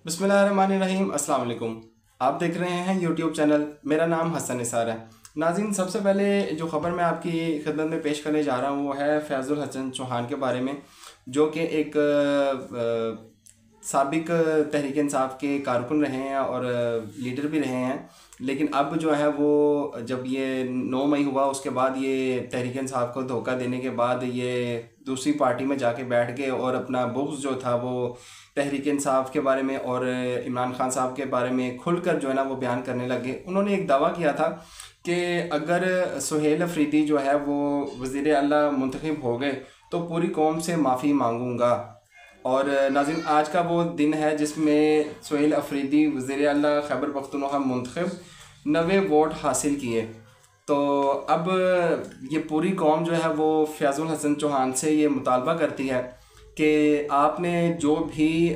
बिस्मिल्लाहिर्रहमानिर्रहीम। अस्सलाम वालेकुम। आप देख रहे हैं यूट्यूब चैनल। मेरा नाम हसन निसार है। नाज़रीन, सबसे पहले जो ख़बर मैं आपकी खिदमत में पेश करने जा रहा हूँ वो है फैज़ुल हसन चौहान के बारे में, जो कि एक साबिक तहरीक इंसाफ के कारकुन रहे हैं और लीडर भी रहे हैं। लेकिन अब जो है वो जब ये 9 मई हुआ उसके बाद ये तहरीक इंसाफ को धोखा देने के बाद ये दूसरी पार्टी में जाके बैठ गए और अपना बुग़्ज़ जो था वो तहरीक इंसाफ के बारे में और इमरान खान साहब के बारे में खुलकर जो है ना वो बयान करने लगे। उन्होंने एक दावा किया था कि अगर सुहेल अफरीदी जो है वो वज़ीर आला मुंतखब हो गए तो पूरी कौम से माफ़ी मांगूंगा। और नाज़रीन, आज का वो दिन है जिसमें सुहेल अफरीदी वज़ीर आला खैबर पख्तूनख्वा मुंतखब 90 वोट हासिल किए। तो अब ये पूरी कौम जो है वो फैज़ुल हसन चौहान से ये मुतालबा करती है कि आपने जो भी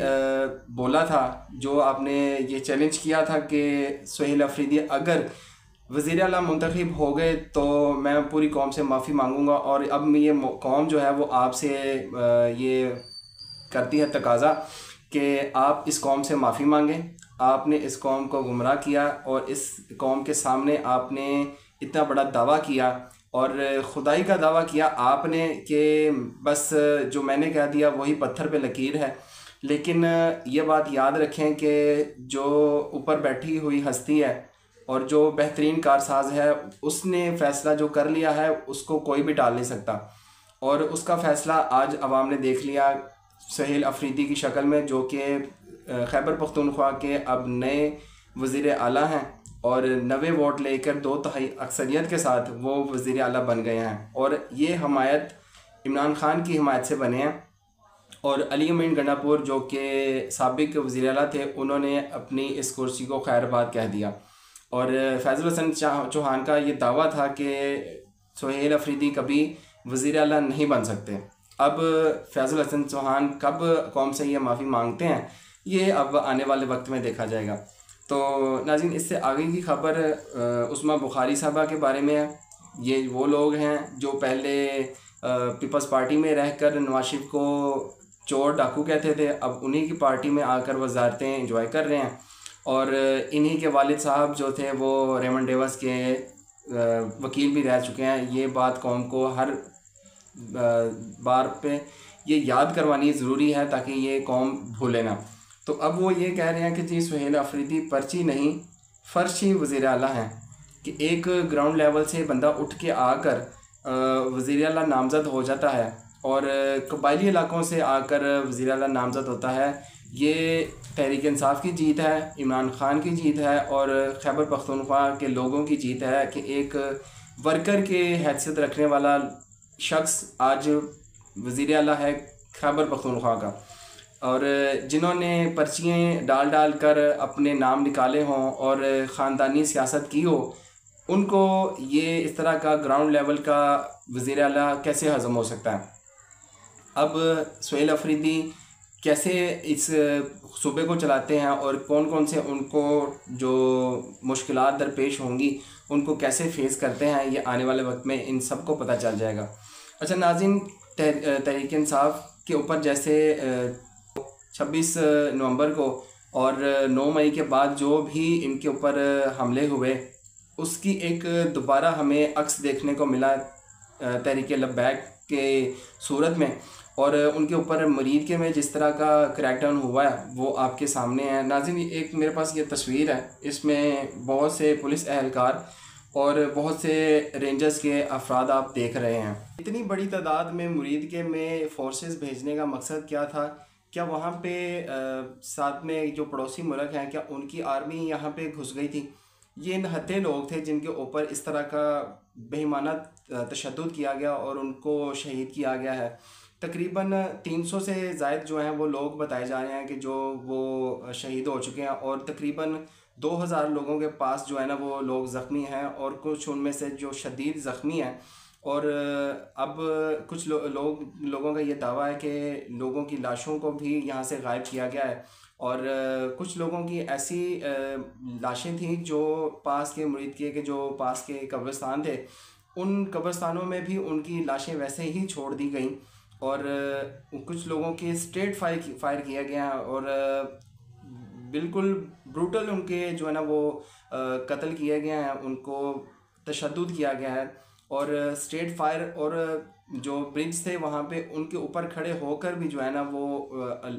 बोला था, जो आपने ये चैलेंज किया था कि सुहेल अफरीदी अगर वज़ीर आला मुंतखब हो गए तो मैं पूरी कौम से माफ़ी मांगूंगा। और अब ये कौम जो है वो आपसे ये करती है तकाज़ा कि आप इस कौम से माफ़ी मांगें। आपने इस कौम को गुमराह किया और इस कौम के सामने आपने इतना बड़ा दावा किया और खुदाई का दावा किया आपने कि बस जो मैंने कह दिया वही पत्थर पे लकीर है। लेकिन ये बात याद रखें कि जो ऊपर बैठी हुई हस्ती है और जो बेहतरीन कारसाज है उसने फ़ैसला जो कर लिया है उसको कोई भी टाल नहीं सकता। और उसका फ़ैसला आज अवाम ने देख लिया सुहेल अफरीदी की शक्ल में, जो कि खैबर पख्तूनख्वा के अब नए वज़ीर आला हैं और 90 वोट लेकर 2/3 अक्सरियत के साथ वो वज़ीर आला बन गए हैं। और ये हमायत इमरान खान की हिमायत से बने हैं। और अली अमीन गंडापुर जो कि साबिक वज़ीर आला थे, उन्होंने अपनी इस कुर्सी को खैरबाद कह दिया। और फैज़ुल हसन चौहान का ये दावा था कि सुहेल अफरीदी कभी वज़ीर आला नहीं बन सकते। अब फैज़ुल हसन चौहान कब कौम से ये माफ़ी मांगते हैं ये अब आने वाले वक्त में देखा जाएगा। तो नाज़रीन, इससे आगे की खबर उस्मा बुखारी साहबा के बारे में है। ये वो लोग हैं जो पहले पीपल्स पार्टी में रहकर नवाज शरीफ को चोर डाकू कहते थे, अब उन्हीं की पार्टी में आकर वजारतें एंजॉय कर रहे हैं। और इन्हीं के वालिद साहब जो थे वो रेमंड डेवस के वकील भी रह चुके हैं। ये बात कौम को हर बार पे ये याद करवानी ज़रूरी है ताकि ये कौम भूले ना। तो अब वो ये कह रहे हैं कि जी सुहेल अफरीदी पर्ची नहीं फर्शी वज़ीर आला हैं, कि एक ग्राउंड लेवल से बंदा उठ के आकर वज़ीर आला नामज़द हो जाता है और कबायली इलाकों से आकर वज़ीर आला नामज़द होता है। ये तहरीक इंसाफ की जीत है, इमरान खान की जीत है और खैबर पख्तूनख्वा के लोगों की जीत है कि एक वर्कर के हैसियत रखने वाला शख्स आज वज़ीर आला है खैबर पख्तूनख्वा का। और जिन्होंने पर्चियाँ डाल डाल कर अपने नाम निकाले हों और ख़ानदानी सियासत की हो, उनको ये इस तरह का ग्राउंड लेवल का वज़ीर आला कैसे हज़म हो सकता है। अब सुहेल अफरीदी कैसे इस सूबे को चलाते हैं और कौन कौन से उनको जो मुश्किलात दरपेश होंगी उनको कैसे फेस करते हैं, ये आने वाले वक्त में इन सब को पता चल जाएगा। अच्छा नाज़रीन, तहरीक इंसाफ के ऊपर जैसे 26 नवंबर को और 9 मई के बाद जो भी इनके ऊपर हमले हुए उसकी एक दोबारा हमें अक्स देखने को मिला तहरीक लब्बैक के सूरत में। और उनके ऊपर मरीद के में जिस तरह का क्रैकडाउन हुआ है वो आपके सामने है। नाज़रीन, एक मेरे पास ये तस्वीर है, इसमें बहुत से पुलिस अहलकार और बहुत से रेंजर्स के अफराद आप देख रहे हैं। इतनी बड़ी तादाद में मुरीद के में फोर्सेस भेजने का मकसद क्या था? क्या वहाँ पे साथ में जो पड़ोसी मुल्क हैं क्या उनकी आर्मी यहाँ पे घुस गई थी? ये नहत्ते लोग थे जिनके ऊपर इस तरह का बेईमाना तशद्दुद किया गया और उनको शहीद किया गया है। तकरीबन 300 से ज़ायद जो हैं वो लोग बताए जा रहे हैं कि जो वो शहीद हो चुके हैं और तकरीबन 2000 लोगों के पास जो है ना वो लोग ज़ख्मी हैं और कुछ उनमें से जो शदीद ज़ख्मी हैं। और अब कुछ लोगों का ये दावा है कि लोगों की लाशों को भी यहाँ से गायब किया गया है। और कुछ लोगों की ऐसी लाशें थी जो पास के मुरीद के जो पास के कब्रिस्तान थे, उन कब्रिस्तानों में भी उनकी लाशें वैसे ही छोड़ दी गई। और कुछ लोगों के स्ट्रेट फायर किया गया और बिल्कुल ब्रूटल उनके जो है ना वो कत्ल किए गए हैं, उनको तशद्दुद किया गया है। और स्ट्रेट फायर और जो ब्रिज थे वहाँ पे उनके ऊपर खड़े होकर भी जो है ना वो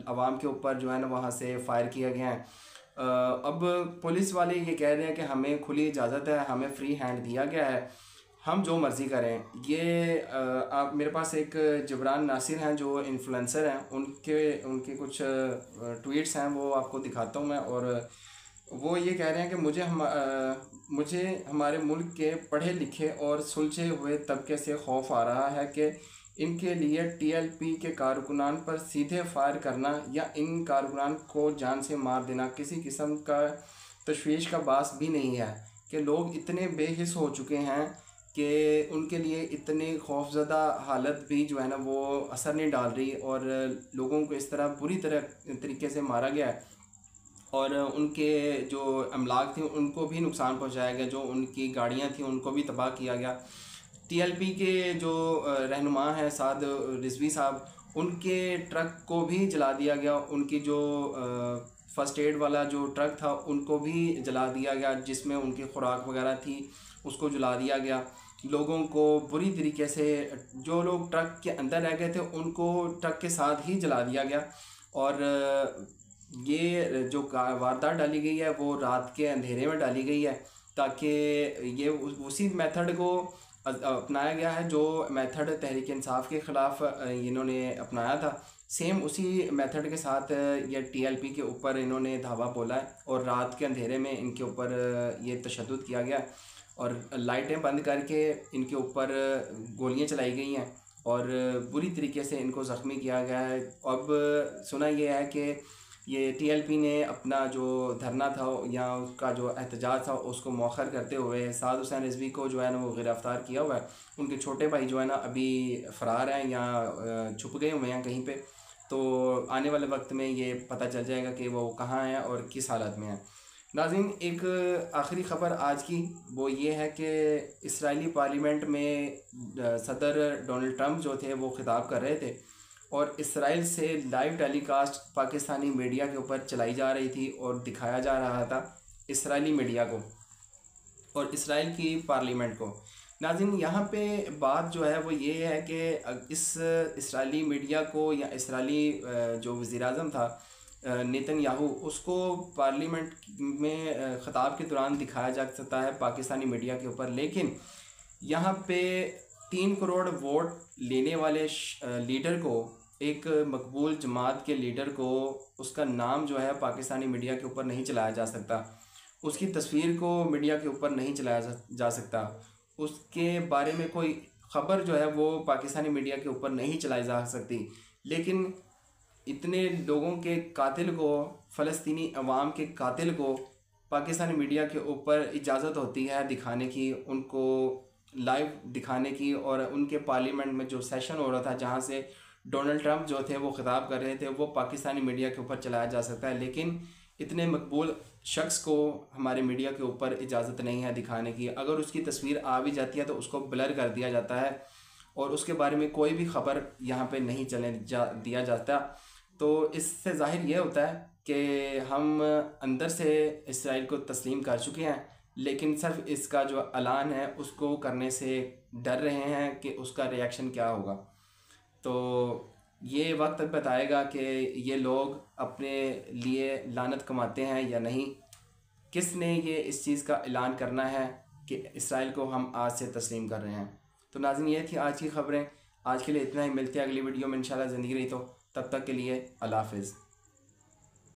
अवाम के ऊपर जो है ना वहाँ से फायर किया गया है। अब पुलिस वाले ये कह रहे हैं कि हमें खुली इजाज़त है, हमें फ्री हैंड दिया गया है, हम जो मर्ज़ी करें। ये आप मेरे पास एक जबरान नासिर हैं जो इन्फ्लुएंसर हैं, उनके उनके कुछ ट्वीट्स हैं, वो आपको दिखाता हूँ मैं। और वो ये कह रहे हैं कि मुझे हमारे मुल्क के पढ़े लिखे और सुलझे हुए तबके से खौफ आ रहा है कि इनके लिए टीएलपी के कारकुनान पर सीधे फायर करना या इन कारकुनान को जान से मार देना किसी किस्म का तशवीश का बास भी नहीं है, कि लोग इतने बेहिस हो चुके हैं कि उनके लिए इतनी खौफज़दा हालत भी जो है ना वो असर नहीं डाल रही, और लोगों को इस तरह बुरी तरीके से मारा गया है और उनके जो अमलाक थे उनको भी नुकसान पहुंचाया गया, जो उनकी गाड़ियां थी उनको भी तबाह किया गया। टीएलपी के जो रहनुमा हैं साद रिजवी साहब, उनके ट्रक को भी जला दिया गया, उनकी जो फ़र्स्ट एड वाला जो ट्रक था उनको भी जला दिया गया, जिसमें उनकी खुराक वगैरह थी उसको जला दिया गया। लोगों को बुरी तरीके से, जो लोग ट्रक के अंदर रह गए थे उनको ट्रक के साथ ही जला दिया गया। और ये जो वारदात डाली गई है वो रात के अंधेरे में डाली गई है, ताकि ये उसी मेथड को अपनाया गया है जो मेथड तहरीक इंसाफ के ख़िलाफ़ इन्होंने अपनाया था। सेम उसी मेथड के साथ ये टीएलपी के ऊपर इन्होंने धावा बोला है और रात के अंधेरे में इनके ऊपर ये तशद्दुद किया गया और लाइटें बंद करके इनके ऊपर गोलियां चलाई गई हैं और बुरी तरीके से इनको ज़ख्मी किया गया है। अब सुना यह है कि ये टीएलपी ने अपना जो धरना था या उसका जो एहतजाज था उसको मौखर करते हुए साद हुसैन रिजवी को जो है ना वो गिरफ़्तार किया हुआ है। उनके छोटे भाई जो है ना अभी फ़रार हैं या छुप गए हुए हैं कहीं पे, तो आने वाले वक्त में ये पता चल जाएगा कि वो कहाँ हैं और किस हालत में हैं। नाज़रीन, एक आखिरी ख़बर आज की वो ये है कि इस्राएली पार्लियामेंट में सदर डोनाल्ड ट्रंप जो थे वो ख़िताब कर रहे थे और इसराइल से लाइव टेलीकास्ट पाकिस्तानी मीडिया के ऊपर चलाई जा रही थी और दिखाया जा रहा था इसराइली मीडिया को और इसराइल की पार्लियामेंट को। नाज़रीन, यहाँ पे बात जो है वो ये है कि इस इसराइली मीडिया को या इसराइली जो वज़ीर-ए-आज़म था नेतन्याहू, उसको पार्लियामेंट में ख़िताब के दौरान दिखाया जा सकता है पाकिस्तानी मीडिया के ऊपर, लेकिन यहाँ पे 3 करोड़ वोट लेने वाले लीडर को, एक मकबूल जमात के लीडर को, उसका नाम जो है पाकिस्तानी मीडिया के ऊपर नहीं चलाया जा सकता, उसकी तस्वीर को मीडिया के ऊपर नहीं चलाया जा सकता, उसके बारे में कोई ख़बर जो है वो पाकिस्तानी मीडिया के ऊपर नहीं चलाई जा सकती। लेकिन इतने लोगों के कातिल को, फ़लस्तीनी अवाम के कातिल को पाकिस्तानी मीडिया के ऊपर इजाज़त होती है दिखाने की, उनको लाइव दिखाने की। और उनके पार्लियामेंट में जो सेशन हो रहा था जहाँ से डोनाल्ड ट्रंप जो थे वो ख़िताब कर रहे थे, वो पाकिस्तानी मीडिया के ऊपर चलाया जा सकता है, लेकिन इतने मकबूल शख्स को हमारे मीडिया के ऊपर इजाज़त नहीं है दिखाने की। अगर उसकी तस्वीर आ भी जाती है तो उसको ब्लर कर दिया जाता है और उसके बारे में कोई भी ख़बर यहाँ पे नहीं दिया जाता। तो इससे ज़ाहिर ये होता है कि हम अंदर से इसराइल को तस्लीम कर चुके हैं, लेकिन सिर्फ इसका जो ऐलान है उसको करने से डर रहे हैं कि उसका रिएक्शन क्या होगा। तो ये वक्त बताएगा कि ये लोग अपने लिए लानत कमाते हैं या नहीं, किसने ये इस चीज़ का ऐलान करना है कि इसराइल को हम आज से तस्लीम कर रहे हैं। तो नाज़रीन, ये थी आज की ख़बरें। आज के लिए इतना ही, मिलते हैं अगली वीडियो में इंशाल्लाह ज़िंदगी रही तो। तब तक के लिए अल्लाह हाफ़िज़।